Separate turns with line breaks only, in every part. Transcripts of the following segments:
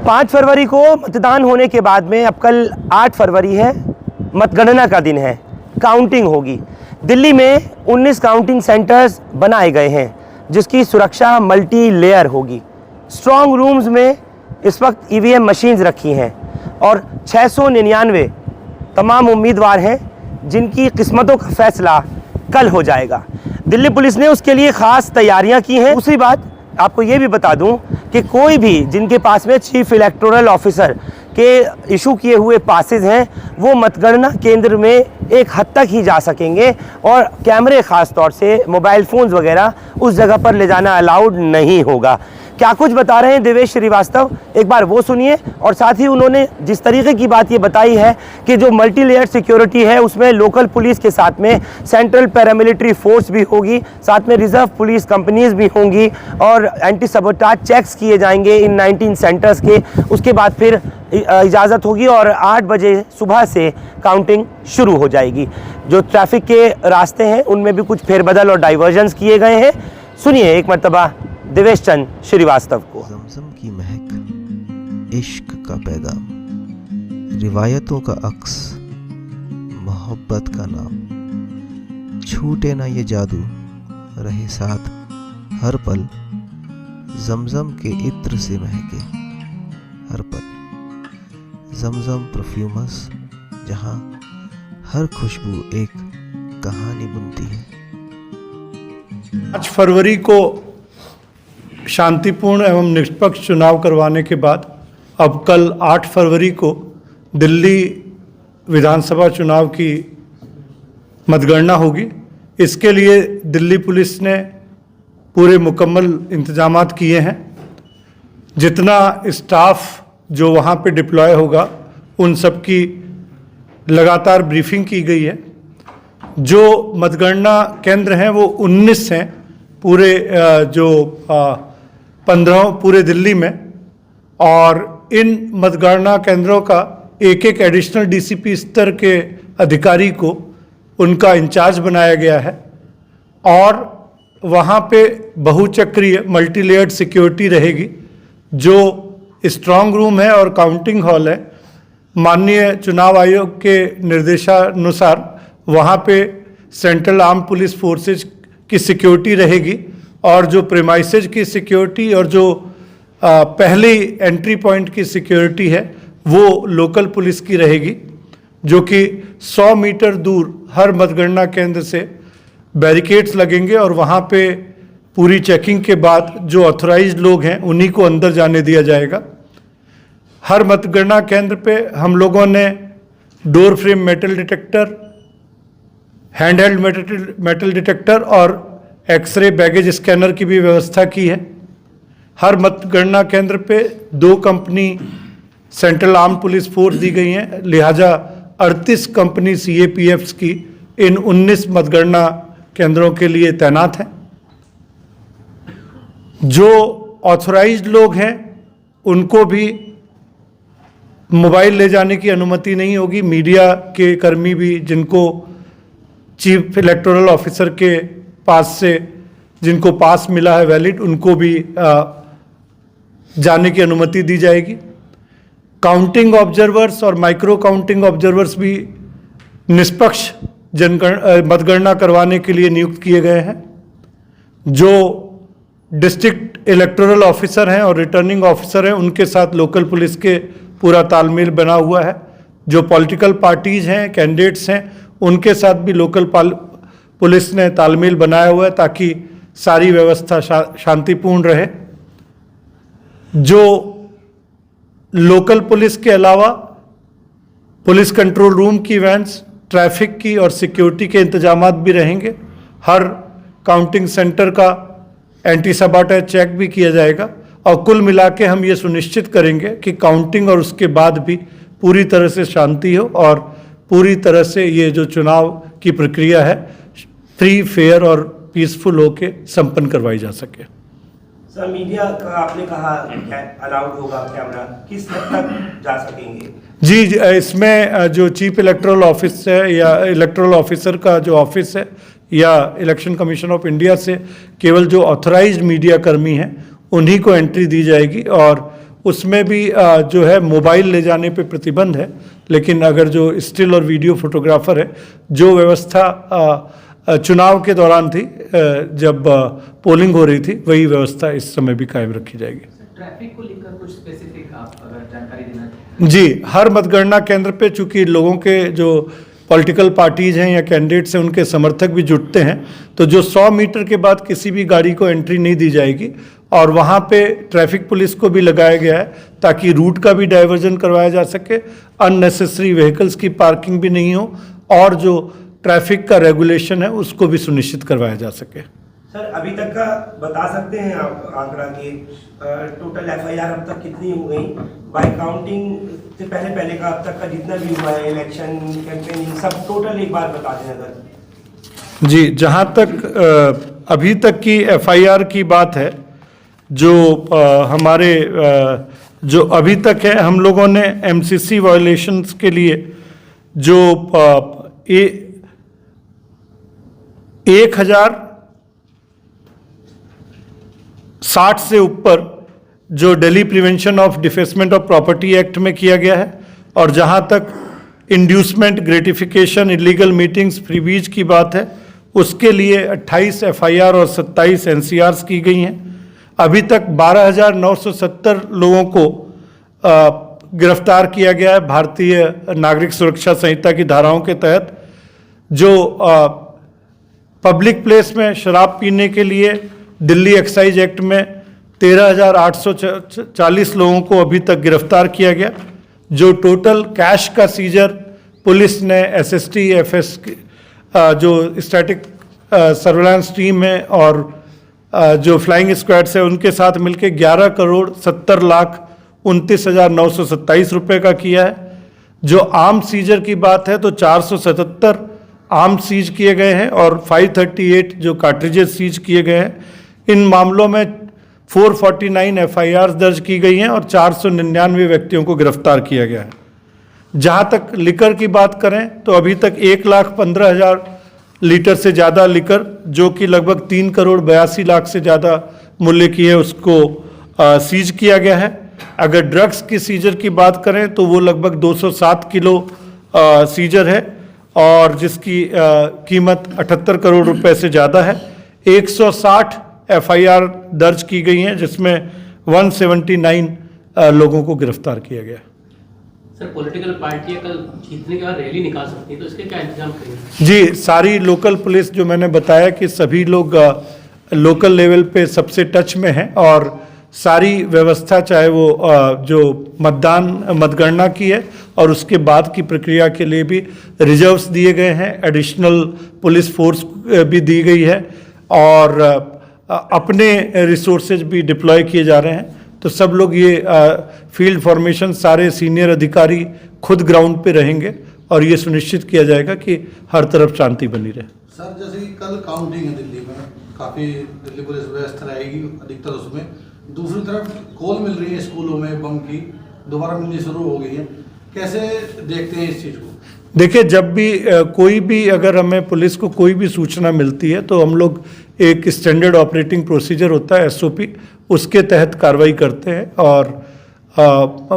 5 फरवरी को मतदान होने के बाद में अब कल 8 फरवरी है, मतगणना का दिन है, काउंटिंग होगी। दिल्ली में 19 काउंटिंग सेंटर्स बनाए गए हैं जिसकी सुरक्षा मल्टी लेयर होगी। स्ट्रॉन्ग रूम्स में इस वक्त ईवीएम मशीन्स रखी हैं और 699 तमाम उम्मीदवार हैं जिनकी किस्मतों का फैसला कल हो जाएगा। दिल्ली पुलिस ने उसके लिए ख़ास तैयारियां की हैं। दूसरी बात आपको ये भी बता दूं कि कोई भी जिनके पास में चीफ इलेक्टोरल ऑफिसर के इशू किए हुए पासेस हैं वो मतगणना केंद्र में एक हद तक ही जा सकेंगे और कैमरे ख़ास तौर से मोबाइल फ़ोन्स वगैरह उस जगह पर ले जाना अलाउड नहीं होगा। क्या कुछ बता रहे हैं देवेश श्रीवास्तव, एक बार वो सुनिए। और साथ ही उन्होंने जिस तरीके की बात ये बताई है कि जो मल्टी लेयर सिक्योरिटी है उसमें लोकल पुलिस के साथ में सेंट्रल पैरामिलिट्री फोर्स भी होगी, साथ में रिजर्व पुलिस कंपनीज भी होंगी और एंटी सबोटाज चेक्स किए जाएंगे इन 19 सेंटर्स के। उसके बाद फिर इजाज़त होगी और 8 बजे सुबह से काउंटिंग शुरू हो जाएगी। जो ट्रैफिक के रास्ते हैं उनमें भी कुछ फेरबदल और डाइवर्जन्स किए गए हैं। सुनिए एक मरतबा देवेश चंद श्रीवास्तव को।
ज़मज़म की महक, इश्क का पैगाम, रिवायतों का अक्स, मोहब्बत का नाम, छूटे ना ये जादू, रहे साथ हर पल, ज़मज़म के इत्र से महके हर पल, ज़मज़म परफ्यूमस, जहाँ हर खुशबू एक कहानी बुनती है।
5 फरवरी को शांतिपूर्ण एवं निष्पक्ष चुनाव करवाने के बाद अब कल 8 फरवरी को दिल्ली विधानसभा चुनाव की मतगणना होगी। इसके लिए दिल्ली पुलिस ने पूरे मुकम्मल इंतजामात किए हैं। जितना स्टाफ जो वहाँ पे डिप्लॉय होगा उन सब की लगातार ब्रीफिंग की गई है। जो मतगणना केंद्र हैं वो 19 हैं पूरे जो 15 पूरे दिल्ली में, और इन मतगणना केंद्रों का एक एक एडिशनल डीसीपी स्तर के अधिकारी को उनका इंचार्ज बनाया गया है और वहाँ पे बहुचक्रीय मल्टी लेयर्ड सिक्योरिटी रहेगी। जो स्ट्रांग रूम है और काउंटिंग हॉल है, माननीय चुनाव आयोग के निर्देशानुसार वहाँ पे सेंट्रल आर्म पुलिस फोर्सेज की सिक्योरिटी रहेगी और जो प्रेमाइसेज की सिक्योरिटी और जो पहली एंट्री पॉइंट की सिक्योरिटी है वो लोकल पुलिस की रहेगी, जो कि 100 मीटर दूर हर मतगणना केंद्र से बैरिकेड्स लगेंगे और वहाँ पे पूरी चेकिंग के बाद जो ऑथराइज्ड लोग हैं उन्हीं को अंदर जाने दिया जाएगा। हर मतगणना केंद्र पे हम लोगों ने door frame metal detector, handheld metal detector और एक्सरे बैगेज स्कैनर की भी व्यवस्था की है। हर मतगणना केंद्र पे 2 company central arm police force दी गई हैं, लिहाजा 38 कंपनी CAPFs की इन 19 मतगणना केंद्रों के लिए तैनात हैं। जो ऑथराइज्ड लोग हैं उनको भी मोबाइल ले जाने की अनुमति नहीं होगी। मीडिया के कर्मी भी जिनको चीफ इलेक्टोरल ऑफिसर के पास से जिनको पास मिला है वैलिड, उनको भी जाने की अनुमति दी जाएगी। काउंटिंग ऑब्जर्वर्स और माइक्रो काउंटिंग ऑब्जर्वर्स भी निष्पक्ष मतगणना करवाने के लिए नियुक्त किए गए हैं। जो डिस्ट्रिक्ट इलेक्टोरल ऑफिसर हैं और रिटर्निंग ऑफिसर हैं उनके साथ लोकल पुलिस के पूरा तालमेल बना हुआ है। जो पॉलिटिकल पार्टीज़ हैं, कैंडिडेट्स हैं, उनके साथ भी लोकल पुलिस ने तालमेल बनाया हुआ है ताकि सारी व्यवस्था शांतिपूर्ण रहे। जो लोकल पुलिस के अलावा पुलिस कंट्रोल रूम की वैन्स, ट्रैफिक की और सिक्योरिटी के इंतजामात भी रहेंगे। हर काउंटिंग सेंटर का एंटी सबोटाज चेक भी किया जाएगा और कुल मिला के हम ये सुनिश्चित करेंगे कि काउंटिंग और उसके बाद भी पूरी तरह से शांति हो और पूरी तरह से ये जो चुनाव की प्रक्रिया है फ्री, फेयर और पीसफुल होके संपन्न करवाई जा सके।
सर, मीडिया का आपने कहा अलाउड होगा कैमरा, किस हद तक जा सकेंगे?
जी, इसमें जो चीफ इलेक्टोरल ऑफिस है या इलेक्टोरल ऑफिसर का जो ऑफिस है या इलेक्शन कमीशन ऑफ इंडिया से केवल जो ऑथराइज्ड मीडिया कर्मी हैं उन्हीं को एंट्री दी जाएगी और उसमें भी जो है मोबाइल ले जाने पे प्रतिबंध है, लेकिन अगर जो स्टिल और वीडियो फोटोग्राफर है, जो व्यवस्था चुनाव के दौरान थी जब पोलिंग हो रही थी, वही व्यवस्था इस समय भी कायम रखी जाएगी।
ट्रैफिक को लेकर कुछ स्पेसिफिक आप अगर जानकारी देना चाहें।
जी, हर मतगणना केंद्र पे चूंकि लोगों के जो पॉलिटिकल पार्टीज हैं या कैंडिडेट्स हैं, उनके समर्थक भी जुटते हैं, तो जो 100 मीटर के बाद किसी भी गाड़ी को एंट्री नहीं दी जाएगी, और वहाँ पे ट्रैफिक पुलिस को भी लगाया गया है ताकि रूट का भी डाइवर्जन करवाया जा सके, अननेसेसरी व्हीकल्स की पार्किंग भी नहीं हो, और जो ट्रैफिक का रेगुलेशन है उसको भी सुनिश्चित करवाया जा सके।
सर, अभी तक का बता सकते हैं आप आंकड़ा कि टोटल एफआईआर अब तक कितनी हो गई बाय काउंटिंग से पहले का अब तक का जितना भी हुआ है, इलेक्शन कैंपेनिंग सब टोटल एक बार बता देना सर।
जी, जहाँ तक अभी तक की एफआईआर की बात है, जो हमारे जो अभी तक है, हम लोगों ने एमसीसी वायलेशंस के लिए जो 1060 से ऊपर जो Delhi prevention of defacement of property act में किया गया है, और जहां तक inducement, gratification, illegal meetings, freebies की बात है, उसके लिए 28 एफआईआर और 27 एनसीआर्स की गई हैं। अभी तक 12,970 लोगों को गिरफ्तार किया गया है भारतीय नागरिक सुरक्षा संहिता की धाराओं के तहत। जो पब्लिक प्लेस में शराब पीने के लिए दिल्ली एक्साइज एक्ट में 13,840 लोगों को अभी तक गिरफ्तार किया गया। जो टोटल कैश का सीजर पुलिस ने एसएसटी, एफएस जो स्टैटिक सर्वेलेंस टीम है और जो फ्लाइंग स्क्वाड्स है, उनके साथ मिलकर 11,70,29,927 रुपये का किया है। जो आर्म सीजर की बात है तो 477 आर्म सीज किए गए हैं और 538 जो कार्ट्रिजेस सीज किए गए हैं। इन मामलों में 449 एफआईआर दर्ज की गई हैं और 499 व्यक्तियों को गिरफ्तार किया गया है। जहाँ तक लिकर की बात करें तो अभी तक 1,15,000 लीटर से ज़्यादा लिकर, जो कि लगभग 3,82,00,000 से ज़्यादा मूल्य की है, उसको सीज किया गया है। अगर ड्रग्स की सीजर की बात करें तो वो लगभग 207 किलो सीजर है और जिसकी कीमत 78 करोड़ रुपए से ज़्यादा है। 160 एफआईआर दर्ज की गई हैं, जिसमें 179 लोगों को गिरफ्तार किया गया।
सर, पॉलिटिकल पार्टियां कल जीतने के बाद रैली निकाल सकती हैं, तो इसके क्या इंतजाम करेंगे?
जी, सारी लोकल पुलिस, जो मैंने बताया कि सभी लोग लोकल लेवल पे सबसे टच में हैं, और सारी व्यवस्था, चाहे वो जो मतगणना की है और उसके बाद की प्रक्रिया के लिए भी रिजर्व्स दिए गए हैं, एडिशनल पुलिस फोर्स भी दी गई है, और अपने रिसोर्सेज भी डिप्लॉय किए जा रहे हैं। तो सब लोग ये फील्ड फॉर्मेशन, सारे सीनियर अधिकारी खुद ग्राउंड पे रहेंगे और ये सुनिश्चित किया जाएगा कि हर तरफ शांति बनी रहे।
सर, जैसे कि कल काउंटिंग है दिल्ली में, काफ़ी दिल्ली पुलिस व्यवस्था रहेगी अधिकतर उसमें। दूसरी तरफ कॉल मिल रही है स्कूलों में बम की, दोबारा मिलनी शुरू हो गई है, कैसे देखते हैं इस चीज़ को?
देखिए, जब भी कोई भी, अगर हमें पुलिस को कोई भी सूचना मिलती है तो हम लोग एक स्टैंडर्ड ऑपरेटिंग प्रोसीजर होता है, एसओपी, उसके तहत कार्रवाई करते हैं और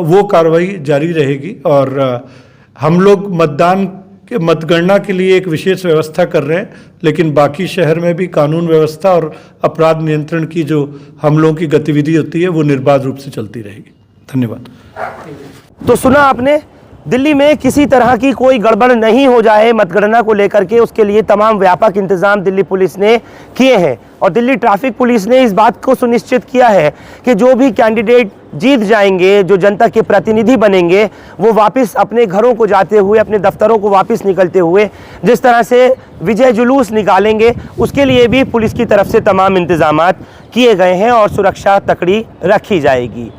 वो कार्रवाई जारी रहेगी। और हम लोग मतगणना के लिए एक विशेष व्यवस्था कर रहे हैं, लेकिन बाकी शहर में भी कानून व्यवस्था और अपराध नियंत्रण की जो हम लोगों की गतिविधि होती है वो निर्बाध रूप से चलती रहेगी। धन्यवाद।
तो सुना आपने, दिल्ली में किसी तरह की कोई गड़बड़ नहीं हो जाए मतगणना को लेकर के, उसके लिए तमाम व्यापक इंतजाम दिल्ली पुलिस ने किए हैं। और दिल्ली ट्रैफिक पुलिस ने इस बात को सुनिश्चित किया है कि जो भी कैंडिडेट जीत जाएंगे, जो जनता के प्रतिनिधि बनेंगे, वो वापस अपने घरों को जाते हुए, अपने दफ्तरों को वापस निकलते हुए जिस तरह से विजय जुलूस निकालेंगे, उसके लिए भी पुलिस की तरफ से तमाम इंतजामात किए गए हैं और सुरक्षा तकड़ी रखी जाएगी।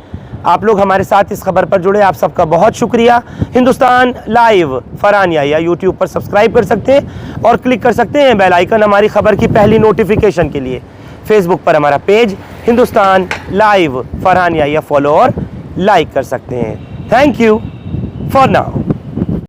आप लोग हमारे साथ इस खबर पर जुड़े, आप सबका बहुत शुक्रिया। हिंदुस्तान लाइव फरहान याहिया यूट्यूब पर सब्सक्राइब कर सकते हैं और क्लिक कर सकते हैं बेल आइकन हमारी खबर की पहली नोटिफिकेशन के लिए। फेसबुक पर हमारा page Hindustan live Farhan Yahiya follow और लाइक कर सकते हैं। Thank you for now.